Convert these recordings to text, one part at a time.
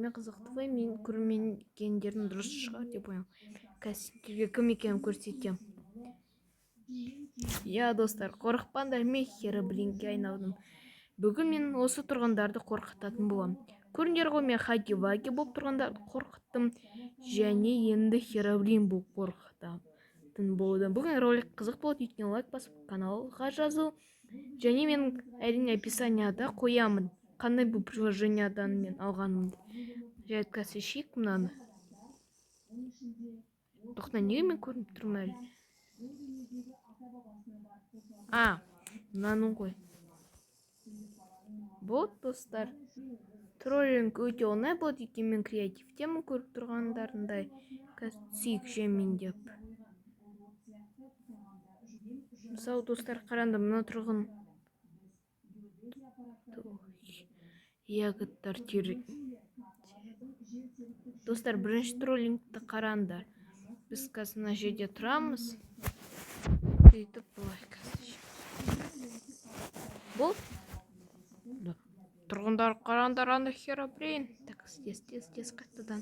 көрермен қызықтыбай, мен көрмегендердің дұрыс шығар деп ойлаймын. Қазір кім екенін көрсетемін. Я достар, қорықпаңдар, мен Херобринге айналдым. Бүгін мен осы тұрғындарды қорқытатын боламын. Көріңдер ғой, мен Хаги-Ваги болып тұрғындарды қорқыттым, және енді Херобрин болып қорқытатын болдым. Бүгін ролик қызық болды, өйткені лайк басып, каналға жазу, және мен әрине описанияда қоямын, қандай бұл приложениядан мен алғанымды. Жаратқа сешейік мынаны. Тоқта, неге мен көрініп тұрмын әлі? Мынаның ғой. Вот, достар. Троллинг өте оңай болады, екен мен креативтемін көріп тұрғандарындай. Сүйік жемін деп. Мысалы, достар, қаранды, мына тұрғын. Ягодтар тері. Достар, бірінші троллингті қарандар. Біз қазір мына жерде тұрамыз. Сөйтіп былай бұл тұрғындар қарандар, анда Херобрин. Так, тез қайтадан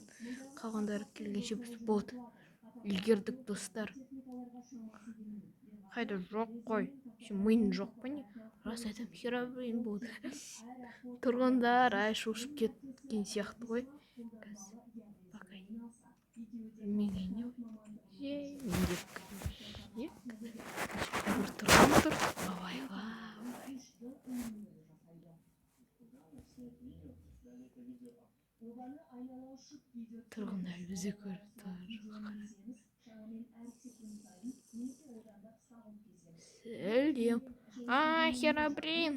қалғандары келгенше біз болды. Үлгердік, достар. Қайда жоқ қой. Миың жоқ па не? Рас айтам, Херобрин болды. Тұрғындар ай шошып кеткен сияқты ғой. Бір тұрған тұр. Тұрғындар өзі көріп тұр. Сәлем. Херобрин.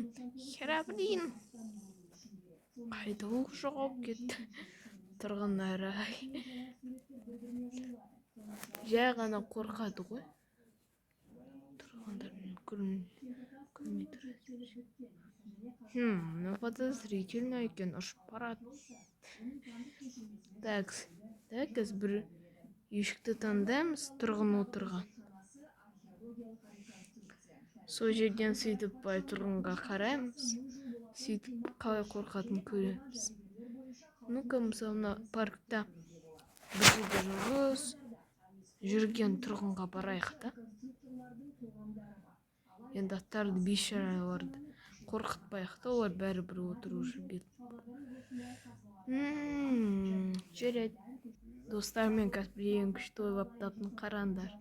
Қайда ол жоғалып кетті? Тұрғындар ай. Жай ғана қорқады ғой. Тұрғындар көрмей тұрады. Ну, подозрительно екен, ұшып барады. Так, бір үйшікті таңдаймыз, тұрғын отырған. Сол жерден сөйтіп бай тұрғынға қараймыз. Сөйтіп қалай қорқатын көреміз. Ну-ка, мысалы, паркта бір жылғы жүрген тұрғынға барайық та. Енді аттарды бейшараларды қорқытпайық та, олар бәрібір отыру жүрген. Жарайды. Достар, мен қазір ең күшті ойлап таптым, қарандар.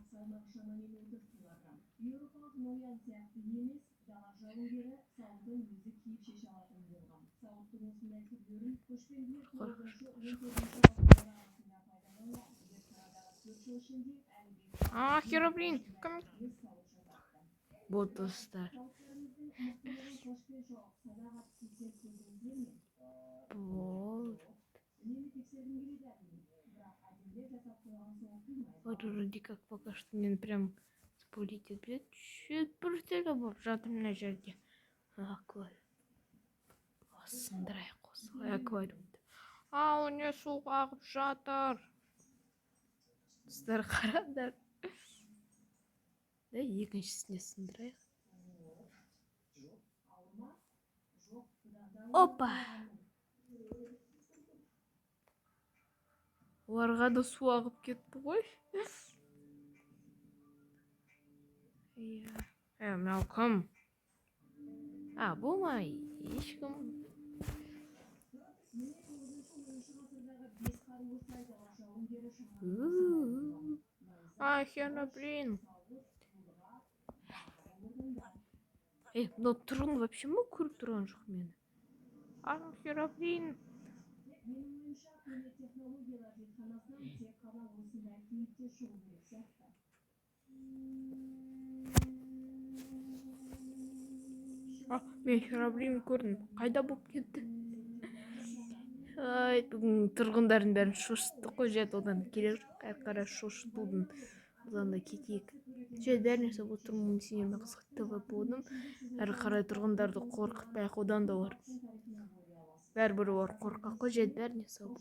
Херобрин, кім? Вот, достар. Вот вроде как пока что мен прям спорить етпеді. Чет бүртелі болып жатыр мына жерде. Аквариум. Сындырайық осылай аквариумды. Ол не су ағып жатыр? Достар, қарандар. Да, екіншісіне сындырайық. Опа! Оларға да су ағып кетті ғой. Мынау кім? Бұл ма? Ешкім. Херобрин. Но тұрғын вообще ма көріп тұрған жоқ мені? Херобрин. Мен Херобрин көрдім. Қайда болып кетті? Бүгін тұрғындардың бәрін шошытты қой, жет одан керек жоқ. Әрқара шошытудың одан да кетейік. Жет бәріне сау отырмын, сенермен қызықты болдым. Әрі қарай тұрғындарды қорқытпайық, одан да олар. Бәрібір олар қорқақ қой, жет бәріне сау.